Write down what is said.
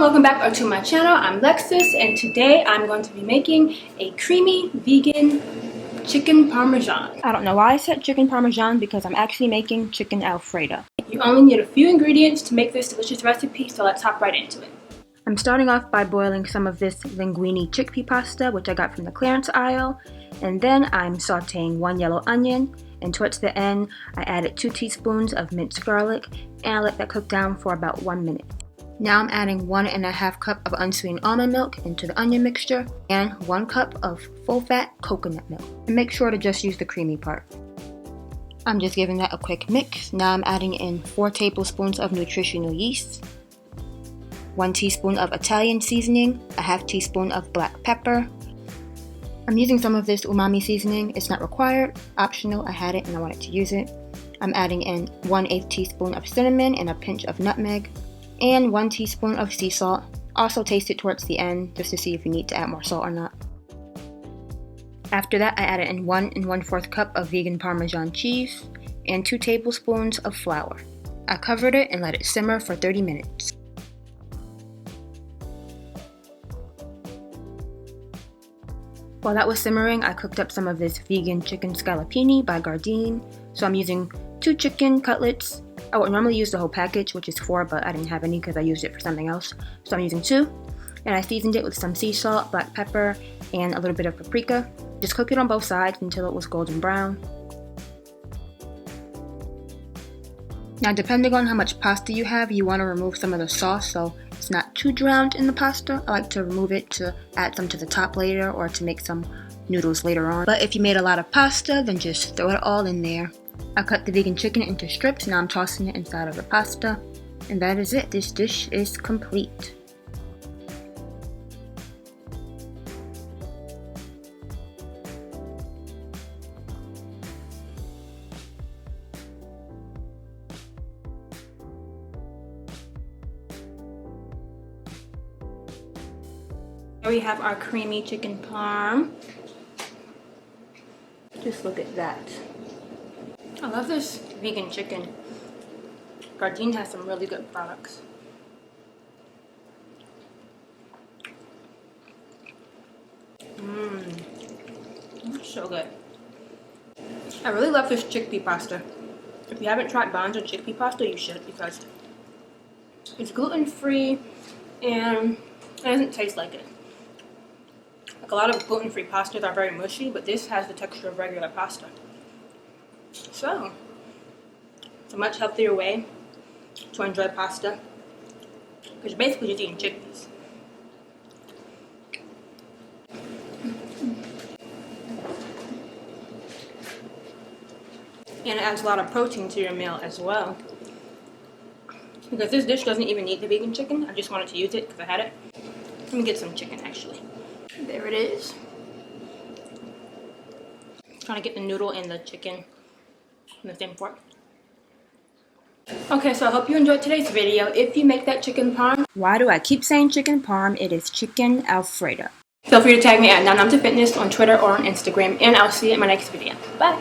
welcome back to my channel. I'm Lexus, and today I'm going to be making a creamy vegan chicken parmesan. I don't know why I said chicken parmesan because I'm actually making chicken alfredo. You only need a few ingredients to make this delicious recipe, so let's hop right into it. I'm starting off by boiling some of this linguini chickpea pasta, which I got from the clearance aisle, and then I'm sauteing 1 yellow onion, and towards the end I added 2 teaspoons of minced garlic, and I let that cook down for about 1 minute. Now I'm adding 1.5 cup of unsweetened almond milk into the onion mixture and 1 cup of full-fat coconut milk. And make sure to just use the creamy part. I'm just giving that a quick mix. Now I'm adding in 4 tablespoons of nutritional yeast, 1 teaspoon of Italian seasoning, a half teaspoon of black pepper. I'm using some of this umami seasoning. It's not required, optional. I had it and I wanted to use it. I'm adding in 1/8 teaspoon of cinnamon and a pinch of nutmeg, and 1 teaspoon of sea salt. Also taste it towards the end just to see if you need to add more salt or not. After that, I added in 1 1/4 cup of vegan Parmesan cheese and 2 tablespoons of flour. I covered it and let it simmer for 30 minutes. While that was simmering, I cooked up some of this vegan chicken scallopini by Gardein. So I'm using 2 chicken cutlets. I would normally use the whole package, which is 4, but I didn't have any because I used it for something else. So I'm using 2. And I seasoned it with some sea salt, black pepper, and a little bit of paprika. Just cook it on both sides until it was golden brown. Now, depending on how much pasta you have, you want to remove some of the sauce so it's not too drowned in the pasta. I like to remove it to add some to the top later or to make some noodles later on. But if you made a lot of pasta, then just throw it all in there. I cut the vegan chicken into strips. Now I'm tossing it inside of the pasta. And that is it. This dish is complete. Here we have our creamy chicken parm. Just look at that. I love this vegan chicken. Gardein has some really good products. So good. I really love this chickpea pasta. If you haven't tried banza chickpea pasta, you should, because it's gluten-free and it doesn't taste like it. Like a lot of gluten-free pastas are very mushy, but this has the texture of regular pasta. So, it's a much healthier way to enjoy pasta, because you're basically just eating chickpeas. And it adds a lot of protein to your meal as well. Because this dish doesn't even need the vegan chicken, I just wanted to use it because I had it. Let me get some chicken actually. There it is. Trying to get the noodle and the chicken in the same fork. Okay, so I hope you enjoyed today's video. If you make that chicken parm, why do I keep saying chicken parm? It is chicken alfredo. Feel free to tag me at Fitness on Twitter or on Instagram, and I'll see you in my next video. Bye!